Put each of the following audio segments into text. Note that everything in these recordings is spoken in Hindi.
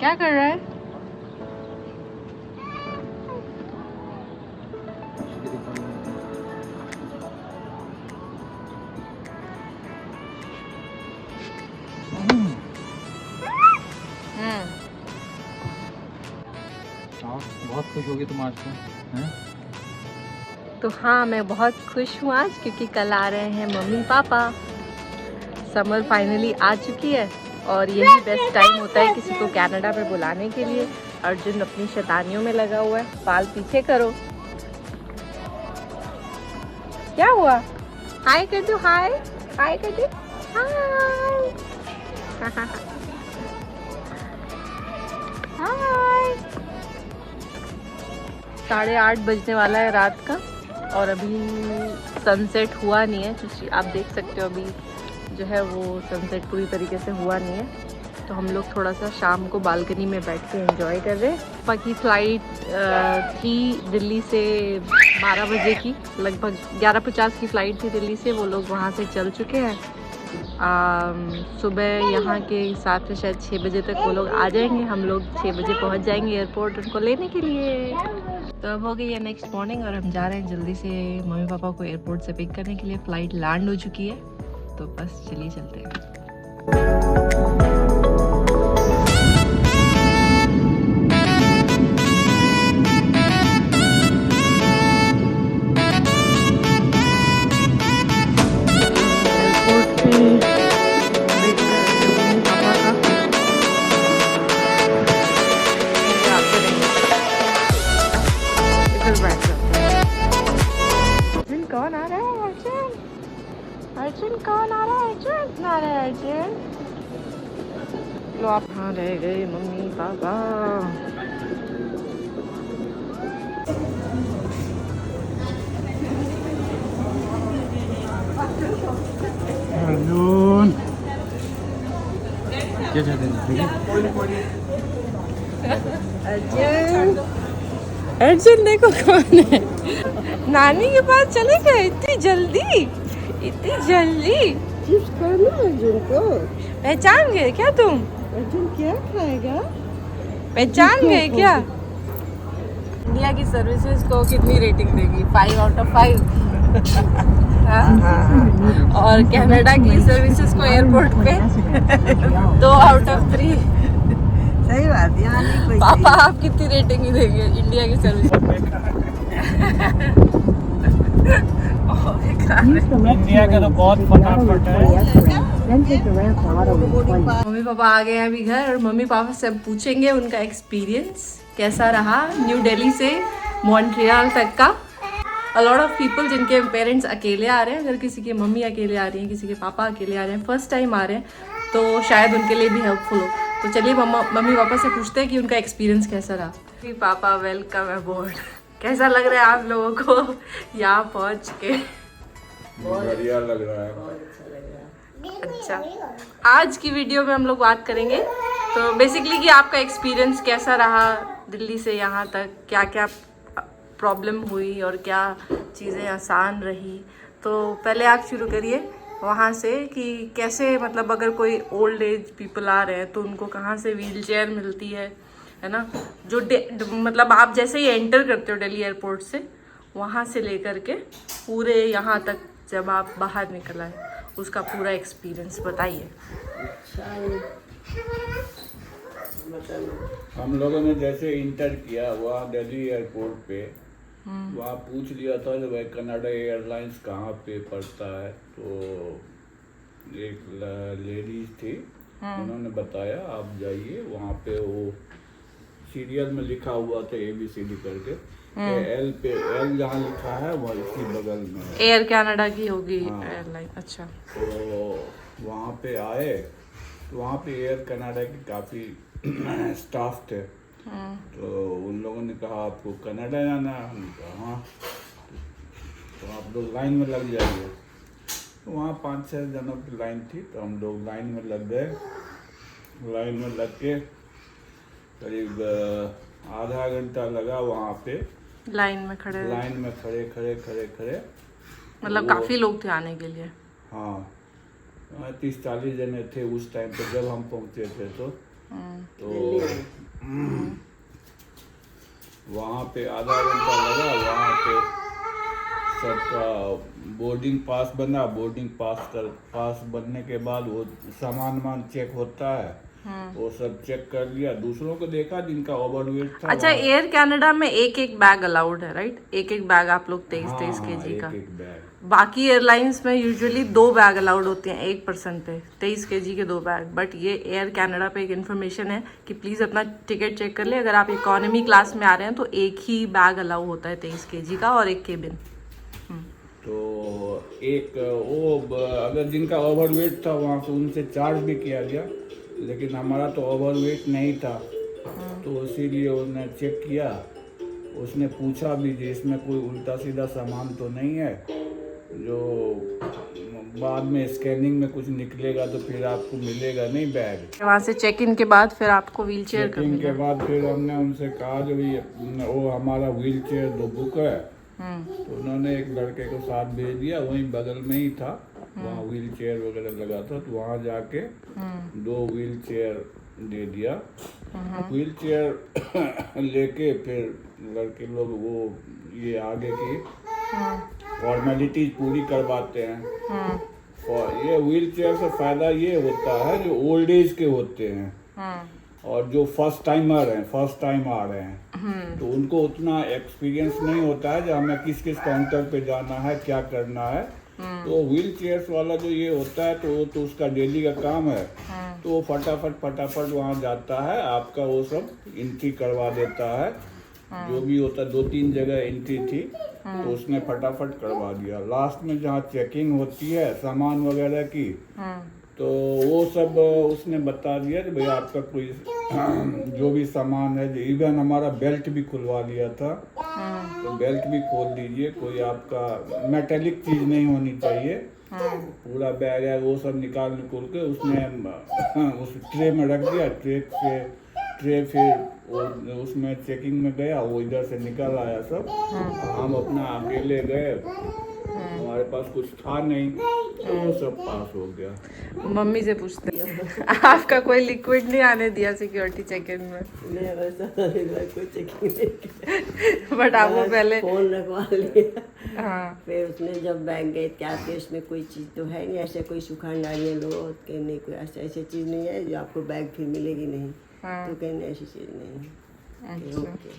क्या कर रहा है? बहुत खुश होगी तुम आज तो, हैं? तो हाँ, मैं बहुत खुश हूँ आज क्योंकि कल आ रहे हैं मम्मी पापा। समर फाइनली आ चुकी है और यही बेस्ट टाइम होता है किसी को कनाडा में बुलाने के लिए। अर्जुन अपनी शैतानियों में लगा हुआ है। बाल पीछे करो। क्या हुआ? हाय कर दो, हाय हाय कर दो, हाय हाय। 8:30 बजने वाला है रात का और अभी सनसेट हुआ नहीं है। क्योंकि आप देख सकते हो अभी जो है वो सनसेट पूरी तरीके से हुआ नहीं है। तो हम लोग थोड़ा सा शाम को बालकनी में बैठ के एंजॉय कर रहे हैं। पापा की फ़्लाइट थी दिल्ली से 12 बजे की, लगभग 11:50 की फ़्लाइट थी दिल्ली से। वो लोग वहाँ से चल चुके हैं। सुबह यहाँ के हिसाब से शायद 6 बजे तक वो लोग आ जाएंगे। हम लोग 6 बजे पहुँच जाएंगे एयरपोर्ट उनको लेने के लिए। तो अब हो गई है नेक्स्ट मॉर्निंग और हम जा रहे हैं जल्दी से मम्मी पापा को एयरपोर्ट से पिक करने के लिए। फ़्लाइट लैंड हो चुकी है तो बस चलिए चलते हैं। कौन आ रहा है? अर्जुन, अर्जुन कौन आ रहा है? अर्जुन आ रहा है। अर्जुन लो, आप कहाँ रह गए मम्मी पापा? अर्जुन क्या चाहते हैं? अर्जुन, अर्जुन देखो कौन है। नानी के पास चले गए इतनी जल्दी, इतनी जल्दी। चिप्स खाना अर्जुन को। पहचान गए क्या तुम? अर्जुन क्या खाएगा? पहचान गए क्या? इंडिया की सर्विसेज को कितनी रेटिंग देगी? 5 आउट ऑफ 5। और कनाडा की सर्विसेज को एयरपोर्ट पे 2 आउट ऑफ 3। सही बात, यहाँ नहीं कोई पापा आप कितनी रेटिंग ही देंगे इंडिया की सर्विस? इंडिया का तो बहुत फटाफट है। मम्मी पापा आ गए हैं अभी घर और मम्मी पापा से अब पूछेंगे उनका एक्सपीरियंस कैसा रहा न्यू दिल्ली से मॉन्ट्रियल तक का। अ लॉट ऑफ पीपल जिनके पेरेंट्स अकेले आ रहे हैं, अगर किसी की मम्मी अकेले आ रही हैं, किसी के पापा अकेले आ रहे हैं, फर्स्ट टाइम आ रहे हैं, तो शायद उनके लिए भी हेल्पफुल हो। तो चलिए मम्मी पापा से पूछते हैं कि उनका एक्सपीरियंस कैसा रहा। पापा वेलकम अबोर्ड। कैसा लग रहा है आप लोगों को यहाँ पहुँच के? बढ़िया लग रहा है। अच्छा, आज की वीडियो में हम लोग बात करेंगे तो बेसिकली कि आपका एक्सपीरियंस कैसा रहा दिल्ली से यहाँ तक, क्या क्या प्रॉब्लम हुई और क्या चीज़ें आसान रही। तो पहले आप शुरू करिए वहाँ से कि कैसे, मतलब अगर कोई ओल्ड एज पीपल आ रहे हैं तो उनको कहाँ से व्हील चेयर मिलती है ना, जो मतलब आप जैसे ही एंटर करते हो दिल्ली एयरपोर्ट से, वहाँ से लेकर के पूरे यहाँ तक जब आप बाहर निकल आए उसका पूरा एक्सपीरियंस बताइए। हम लोगों ने जैसे इंटर किया वहाँ दिल्ली एयरपोर्ट पे, वहाँ पूछ लिया था कि भाई कनाडा एयरलाइंस कहाँ पे पड़ता है। तो एक लेडीज थी, उन्होंने बताया आप जाइए वहाँ पे, वो सीरियल में लिखा हुआ था ABCD करके, एल पे, एल जहाँ लिखा है वह इसी बगल में है। एयर कनाडा की होगी एयरलाइन। अच्छा, तो वहाँ पे आए तो वहाँ पे एयर कनाडा की काफ़ी स्टाफ थे। तो उन लोगों ने कहा आपको कनाडा जाना है? हमने कहा हाँ। तो आप लोग लाइन में लग जाइए। तो वहाँ 5-6 जनों की लाइन थी, तो हम लोग लाइन में लग गए। लाइन में लग के करीब आधा घंटा लगा वहाँ पे लाइन में खड़े खड़े। मतलब काफी लोग थे आने के लिए। हाँ, 30-40 जने थे उस टाइम पे जब हम पहुँचे थे। तो तो वहाँ पे आधा घंटा लगा, वहाँ पे सबका बोर्डिंग पास बना। बोर्डिंग पास बनने के बाद वो सामान चेक होता है, वो सब चेक कर लिया। दूसरों को देखा जिनका ओवरवेट था। अच्छा, एयर कनाडा में एक बैग अलाउड है, राइट? एक बैग आप लोग 23 केजी का। एक बैग। बाकी एयरलाइंस में यूजुअली 2 बैग अलाउड होते हैं एक पर्सन पे, 23 केजी के 2 बैग। बट ये एयर कनाडा पे एक इन्फॉर्मेशन है कि प्लीज अपना टिकट चेक कर ले। अगर आप इकोनॉमी क्लास में आ रहे हैं तो एक ही बैग अलाउ होता है 23 केजी का और एक केबिन। तो एक वो अगर जिनका ओवरवेट था वहाँ से उनसे चार्ज भी किया गया, लेकिन हमारा तो ओवरवेट नहीं था, तो इसीलिए उसने चेक किया। उसने पूछा भी जी इसमें कोई उल्टा सीधा सामान तो नहीं है, जो बाद में स्कैनिंग में कुछ निकलेगा तो फिर आपको मिलेगा नहीं बैग। वहाँ से चेक इन के बाद फिर आपको व्हील चेयर चेक इन के बाद फिर हमने उनसे कहा जो वो हमारा व्हील चेयर 2 बुक है। तो उन्होंने एक लड़के को साथ भेज दिया, वहीं बगल में ही था, वहाँ व्हील चेयर वगैरह लगा था, तो वहाँ जाके 2 व्हील चेयर दे दिया। व्हील चेयर लेके फिर लड़के लोग वो ये आगे की फॉर्मेलिटीज पूरी करवाते हैं। और ये व्हील चेयर से फायदा ये होता है जो ओल्ड एज के होते हैं और जो फर्स्ट टाइम आ रहे हैं, तो उनको उतना एक्सपीरियंस नहीं होता है जो हमें किस काउंटर पे जाना है, क्या करना है। तो व्हील चेयर्स वाला जो ये होता है तो उसका डेली का काम है, तो वो फटाफट वहाँ जाता है, आपका वो सब एंट्री करवा देता है। जो भी होता है 2-3 जगह एंट्री थी, तो उसने फटाफट करवा दिया। लास्ट में जहाँ चेकिंग होती है सामान वगैरह की, तो वो सब उसने बता दिया कि भाई आपका कोई जो भी सामान है, इवन हमारा बेल्ट भी खुलवा लिया था, तो बेल्ट भी खोल दीजिए, कोई आपका मेटेलिक चीज नहीं होनी चाहिए, पूरा बैग है वो सब निकाल के उसने उस ट्रे में रख दिया। ट्रे फिर उसमें चेकिंग में गया, वो इधर से निकल आया सब। हम अपना अकेले गए, हमारे पास कुछ था नहीं, तो वो सब पास हो गया। मम्मी से पूछते हैं आपका कोई लिक्विड नहीं आने दिया सिक्योरिटी चेक इन में? कोई चेकिंग नहीं। बट आपको पहले फोन रखवा लिया। हाँ, फिर उसने जब बैंक गए क्या कि उसमें कोई चीज़ तो है नहीं, ऐसे कोई सुखाने लो कि नहीं, कोई ऐसी चीज़ नहीं है जो आपको बैग फिर मिलेगी नहीं। तो कहने ऐसी चीज़ नहीं है। ओके।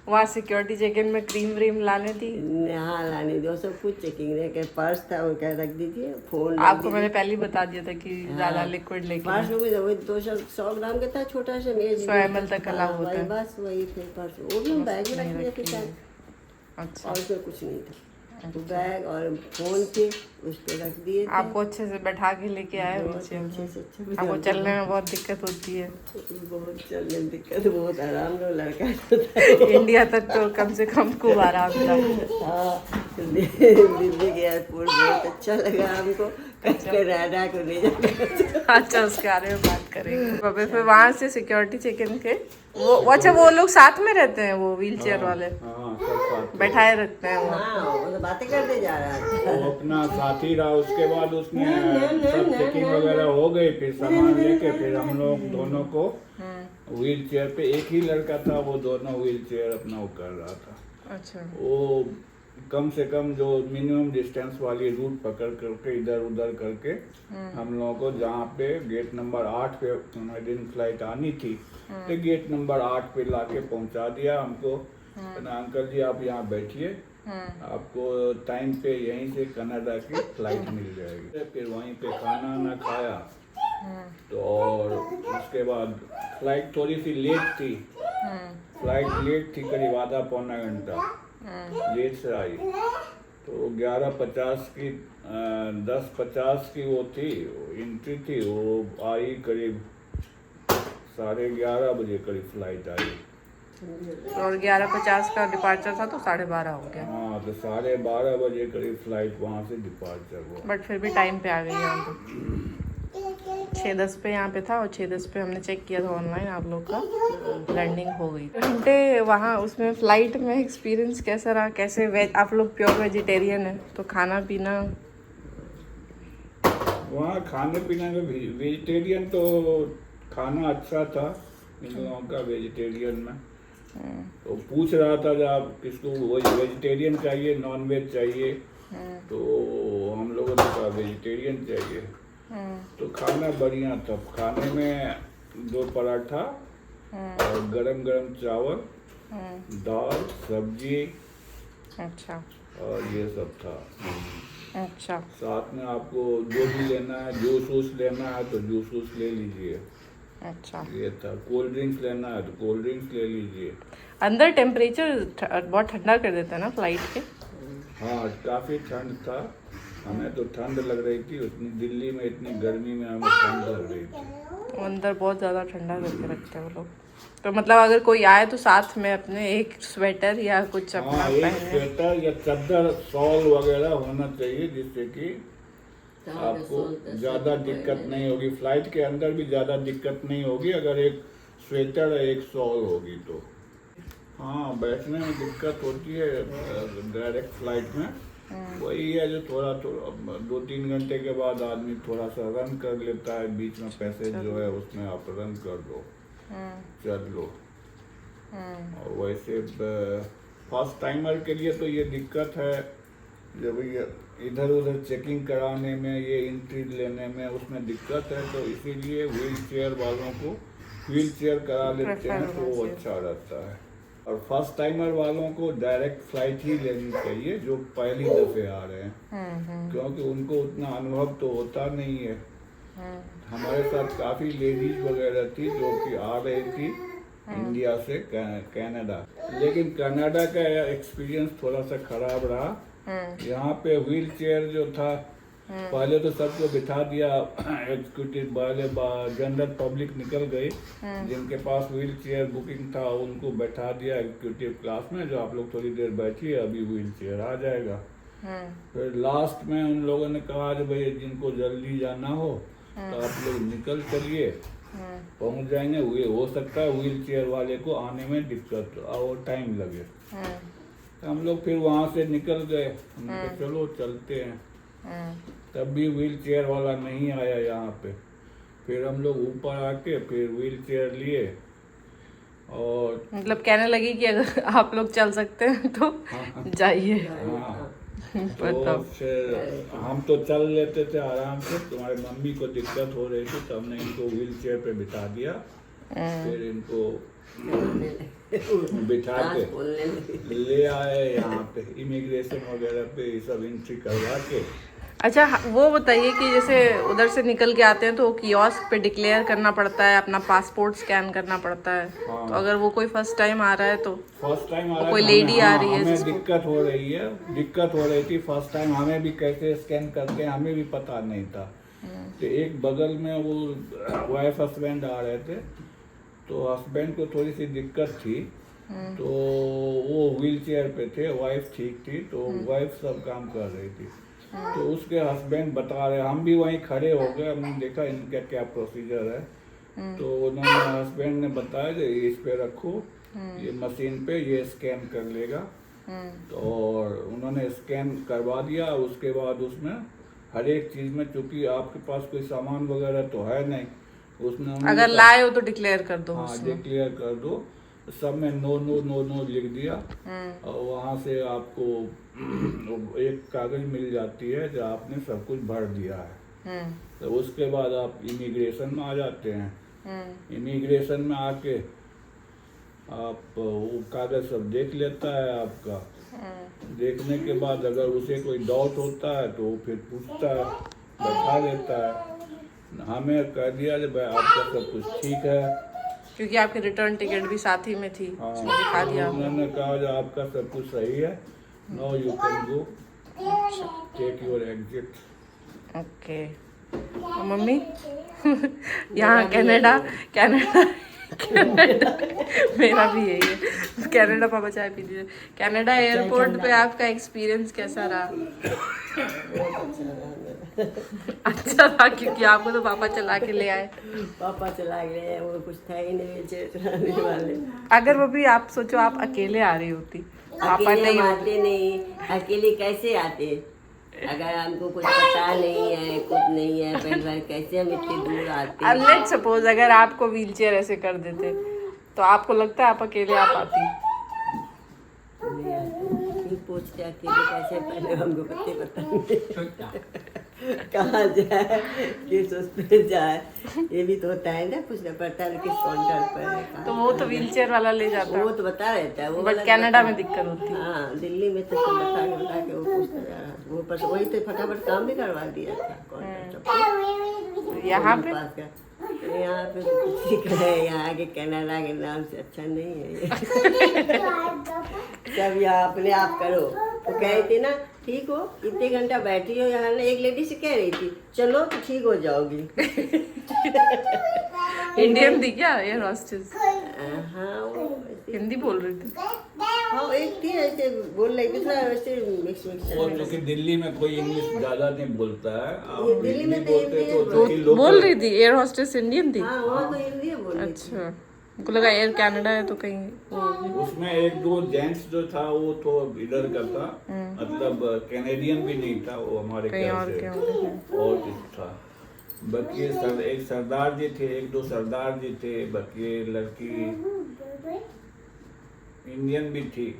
वहाँ सिक्योरिटी चेक इन में क्रीम व्रीम लाने थी? हाँ लाने दो, सब कुछ चेकिंग रहे के पर्स था वो क्या रख दीजिए, फोन आपको मैंने पहले ही बता दिया था कि ज्यादा लिक्विड लेके पर्स वही 200 ग्राम का था, छोटा सा मेज 100 ml तक अलाउ होता है। बस वही फिर पर्स वो भी बैग में रख दिया फिर। अच्छा, और उसमें कुछ नहीं था, तो बैग और फोन थे उस पर रख दिए। आपको अच्छे से बैठा के लेके आए व्हीलचेयर में? आपको चलने में बहुत दिक्कत होती है? बहुत चलने में दिक्कत, बहुत आराम लो लड़का इंडिया तक तो कम से कम खूब आराम था। हाँ, दिल्ली के एयरपोर्ट बहुत अच्छा लगा हमको। कनाडा को ले जाना। अच्छा, उसके बारे में बात करेंगे। फिर वहाँ से सिक्योरिटी चेक इन के वो अच्छा, वो लोग साथ में रहते हैं, वो व्हील चेयर वाले बैठाए रखते हैं वो? हाँ, वो तो बातें करते जा रहा है, वो अपना साथी रहा। उसके बाद उसने सब चेकिंग वगैरह हो गई, फिर सामान लेके फिर हम लोग दोनों को व्हील चेयर पे, एक ही लड़का था, वो दोनों व्हील चेयर अपना वो कर रहा था। अच्छा, वो कम से कम जो मिनिमम डिस्टेंस वाली रूट पकड़ करके इधर उधर करके हम लोगों को जहाँ पे गेट नंबर 8 पे दिन फ्लाइट आनी थी, तो गेट नंबर 8 पे लाके पहुँचा दिया हमको। अंकल जी आप यहाँ बैठिए, आपको टाइम पे यहीं से कनाडा की फ्लाइट मिल जाएगी। फिर वहीं पे खाना ना खाया, तो और उसके बाद फ्लाइट थोड़ी सी लेट थी, करीब आधा पौना घंटा लेट से आई। तो 11:50 की 10:50 की वो थी एंट्री थी, वो आई करीब 11:30 बजे करीब फ्लाइट आई। और 11:50 का डिपार्चर था तो 12:30 हो गया। हाँ, तो 12:30 बजे करीब फ्लाइट वहाँ से डिपार्चर हुआ। बट फिर भी टाइम पे आ गई यहाँ पे। 6:10 पे यहाँ पे था और 6:10 पे हमने चेक किया था ऑनलाइन, आप लोग का लैंडिंग हो गई। घंटे वहाँ उसमें फ्लाइट में एक्सपीरियंस कैसा रहा? कैसे वेज, आप लोग प्योर वेजिटेरियन है तो खाना पीना वहाँ खाने पीने में वेजिटेरियन तो खाना अच्छा था इन लोगों का वेजिटेरियन में। तो पूछ रहा था जब आप किसको वेजिटेरियन चाहिए नॉन वेज चाहिए, तो हम लोगों ने कहा वेजिटेरियन चाहिए। तो खाना बढ़िया था, खाने में 2 पराठा और गरम गरम चावल, दाल, सब्जी, अच्छा और ये सब था। अच्छा साथ में आपको जो भी लेना है, जूस वूस लेना है तो जूस वूस ले लीजिए। अच्छा। ये था, कोल्ड ड्रिंक्स लेना है तो कोल्ड ड्रिंक्स ले लीजिए। अंदर टेम्परेचर बहुत ठंडा कर देता है ना फ्लाइट के? हाँ, काफ़ी ठंड था, हमें तो ठंड लग रही थी उतनी, दिल्ली में इतनी गर्मी में हमें ठंड लग रही थी। वो अंदर बहुत ज़्यादा ठंडा करके रखते हैं वो लोग। तो मतलब अगर कोई आए तो साथ में अपने एक स्वेटर या कुछ अपना हाँ, एक पहने। स्वेटर या चादर, शॉल वगैरह होना चाहिए जिससे कि आपको ज़्यादा दिक्कत नहीं होगी, फ्लाइट के अंदर भी ज़्यादा दिक्कत नहीं होगी अगर एक स्वेटर एक शॉल होगी तो। हाँ, बैठने में दिक्कत होती है डायरेक्ट फ्लाइट में, वही है जो थोड़ा 2-3 घंटे के बाद आदमी थोड़ा सा रन कर लेता है, बीच में पैसेज जो है उसमें आप रन कर दो, चल लो। और वैसे फर्स्ट टाइमर के लिए तो ये दिक्कत है, जब ये इधर उधर चेकिंग कराने में, ये एंट्री लेने में उसमें दिक्कत है, तो इसीलिए व्हील चेयर वालों को व्हील चेयर करा लेते हैं तो वो अच्छा रहता है। और फर्स्ट टाइमर वालों को डायरेक्ट फ्लाइट ही लेनी चाहिए जो पहली दफ़े आ रहे हैं, क्योंकि उनको उतना अनुभव तो होता नहीं है। हमारे साथ काफ़ी लेडीज वगैरह थी जो कि आ रही थी इंडिया से कनाडा, लेकिन कनाडा का एक्सपीरियंस थोड़ा सा खराब रहा। यहाँ पे व्हील चेयर जो था, पहले तो सबको बिठा दिया, एग्जीक्यूटिव वाले जनरल पब्लिक निकल गई, जिनके पास व्हील चेयर बुकिंग था उनको बैठा दिया एग्जीक्यूटिव क्लास में, जो आप लोग थोड़ी देर बैठिए अभी व्हील चेयर आ जाएगा। फिर लास्ट में उन लोगों ने कहा कि भाई जिनको जल्दी जाना हो तो आप लोग निकल चलिए, पहुंच जाएंगे, हो सकता है व्हील चेयर वाले को आने में दिक्कत और टाइम लगे। तो हम लोग फिर वहाँ से निकल गए, हमने कहा चलो चलते हैं। तब भी व्हील चेयर वाला नहीं आया यहाँ पे, फिर हम लोग ऊपर आके फिर व्हील चेयर लिए और मतलब कहने लगी कि अगर आप लोग चल सकते हैं तो जाइए। हाँ, तो फिर हम तो चल लेते थे आराम से, तुम्हारी मम्मी को दिक्कत हो रही थी तो हमने इनको व्हील चेयर पे बिठा दिया, फिर इनको बिठा के ले आए यहाँ पे इमिग्रेशन वगैरह पे, ये सब एंट्री करवा के। अच्छा, वो बताइए कि जैसे उधर से निकल के आते हैं तो कियोस्क पे डिक्लेयर करना पड़ता है, अपना पासपोर्ट स्कैन करना पड़ता है। हाँ। तो अगर वो कोई फर्स्ट टाइम आ रहा है तो फर्स्ट टाइम आ रहा है, कोई लेडी आ रही है हमें दिक्कत हो रही है, दिक्कत हो रही थी फर्स्ट टाइम, हमें भी कैसे स्कैन करते हैं हमें भी पता नहीं था। तो एक बगल में वो वाइफ हस्बैंड आ रहे थे, तो हस्बैंड को थोड़ी सी दिक्कत थी, तो वो व्हील चेयर पे थे, वाइफ ठीक थी, तो वाइफ सब काम कर रही थी, तो उसके हस्बैंड बता रहे, हम भी वहीं खड़े हो गए, हमने देखा इनका क्या प्रोसीजर है। तो उन्होंने हस्बैंड ने बताया कि इस पे रखो, ये मशीन पे ये स्कैन कर लेगा। तो और उन्होंने स्कैन करवा दिया, उसके बाद उसमें हर एक चीज़ में, चूंकि आपके पास कोई सामान वगैरह तो है नहीं, उसमें अगर लाए हो तो डिक्लेयर कर दो। हाँ, डिक्लेयर कर दो, सब में नो नो नो नो लिख दिया। और वहाँ से आपको एक कागज मिल जाती है जो आपने सब कुछ भर दिया है। तो उसके बाद आप इमिग्रेशन में आ जाते हैं। इमिग्रेशन में आके आप वो कागज सब देख लेता है आपका, देखने के बाद अगर उसे कोई डाउट होता है तो वो फिर पूछता है, बैठा लेता है। हमें कह दिया कि भाई आपका सब कुछ ठीक है, क्योंकि आपकी रिटर्न टिकट भी साथ ही में थी। हाँ, दिखा दिया उन्होंने कहा जो आपका सब कुछ सही है, no you can go, take your exit. Okay. Mummy यहाँ कनाडा कनाडा कनाडा मेरा भी यही है, कनाडा। पापा चाय पी लीजिए। कनाडा एयरपोर्ट पे आपका एक्सपीरियंस कैसा रहा? अच्छा था, क्योंकि आपको तो पापा चला के ले आए। पापा चला गए, वो कुछ था ही नहीं व्हील चेयर चलाने वाले। अगर वो भी आप सोचो आप अकेले आ रही होती, पापा अकेले नहीं हम आते नहीं, अकेले कैसे आते? अगर हमको कुछ पता नहीं है, कुछ नहीं है, पहली बार कैसे हम इतनी दूर आते हैं। लेट्स सपोज अगर आपको व्हील चेयर ऐसे कर देते तो आपको लगता है आप अकेले आ पाती? नहीं पूछते अकेले कैसे, पहले हमको पता नहीं कहाँ जाए, किस उस पे जाए, ये भी तो होता है ना, पूछना पड़ता है किस काउंटर पर है, कहाँ तो वो तो व्हील चेयर वाला ले जाता, वो तो बता रहता है वो बट वाला कनाडा बता- में दिक्कत होती है। हाँ, दिल्ली में तो सब बता के वो पूछता जा रहा, वो पर वही तो फटाफट काम भी करवा दिया था काउंटर सब। यहाँ पे पास का यहाँ पे तो कुछ ठीक है, यहाँ के कनाडा के नाम से अच्छा नहीं है ये। सब यहाँ अपने आप करो। वो कह रही थी ना, ठीक हो इतने घंटा बैठी हो यहाँ ना, एक लेडी से कह रही थी चलो तो ठीक हो जाओगी। इंडियन थी क्या एयर हॉस्टेस? हाँ वो ऐसे- हिंदी बोल रही थी। हाँ एक थी ऐसे बोल रही थी, थोड़ा वैसे मिक्स वो क्योंकि दिल्ली में कोई इंग्लिश ज्यादा नहीं बोलता है, आप दिल्ली में हिंदी तो बोलते हिंदी तो है। दिल्ली लोकल- बोल रही थी एयर हॉस्टेस इंडियन थी? हाँ वहाँ तो हिंदी बोल रही थी। अच्छा, मुझको लगा एयर कनाडा है तो कहीं वो होगी। उसमें एक दो जेंट्स जो था वो तो इधर का था, मतलब कैनेडियन भी नहीं था, वो हमारे कहीं ख्याल और से के होंगे। और कुछ था। बाकी एक सरदार जी थे, एक दो सरदार जी थे, बाकी लड़की इंडियन भी थी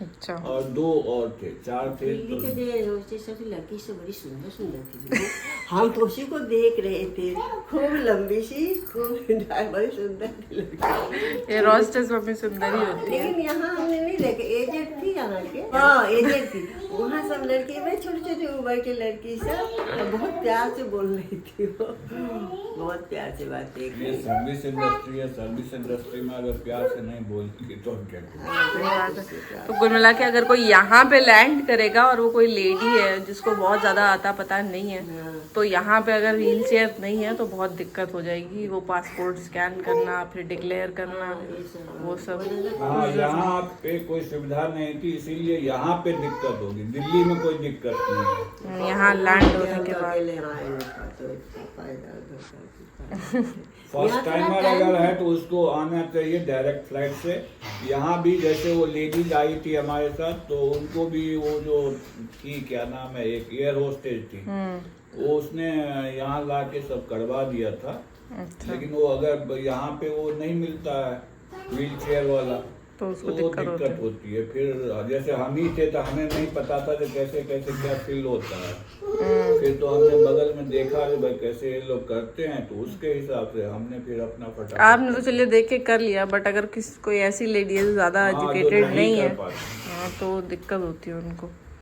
अच्छा, और दो और थे, चार थे। दिल्ली के जो हॉस्टेस सब लड़की सब बड़ी सुंदर सुंदर थी। हम तो उसी को देख रहे थे, खूब लंबी सी, खूब बड़ी सुंदर थी लड़की। एयर हॉस्टेस मम्मी सुंदर ही होती है। लेकिन यहाँ हमने नहीं देखे, एजेड थी यहाँ के, हाँ एजेड थी। वहाँ सब लड़की में छोटी छोटी उम्र की लड़की सब, और बहुत प्यार से बोल रही थी वो, बहुत प्यार से बात देख ये रही सर्विस इंडस्ट्री है, सर्विस इंडस्ट्री में अगर प्यार से नहीं बोलती तो क्या करें? तो कुल मिला के अगर कोई यहाँ पे लैंड करेगा और वो कोई लेडी है जिसको बहुत ज़्यादा आता पता नहीं है, तो यहाँ पे अगर व्हील चेयर नहीं है तो बहुत दिक्कत हो जाएगी। वो पासपोर्ट स्कैन करना, फिर डिक्लेयर करना, वो सब। हाँ, यहाँ पे कोई सुविधा नहीं थी, इसीलिए यहाँ पे दिक्कत होगी। दिल्ली में कोई दिक्कत नहीं है। यहाँ लैंड होने के बाद अकेले आए नहीं पाते, फायदा होता है। फर्स्ट टाइमर अगर है तो उसको आना चाहिए डायरेक्ट फ्लाइट से। यहाँ भी जैसे वो लेडीज आई थी हमारे साथ, तो उनको भी वो जो थी, क्या नाम है, एक एयर होस्टेज थी, वो उसने यहाँ ला के सब करवा दिया था। अच्छा, लेकिन वो अगर यहाँ पे वो नहीं मिलता है व्हील चेयर वाला, तो उसको तो दिक्कत होती है। फिर जैसे हम ही थे तो हमें नहीं पता था कि कैसे कैसे क्या फील होता है। फिर तो हमने बगल में देखा कि भाई कैसे ये लोग करते हैं, तो उसके हिसाब से हमने फिर अपना फटाफट। आपने तो चलिए देख के कर लिया, बट अगर किसी कोई ऐसी लेडी है जो ज़्यादा हाँ, जो एजुकेटेड नहीं कर है, पाती। हाँ, तो दिक्कत होती है उनको।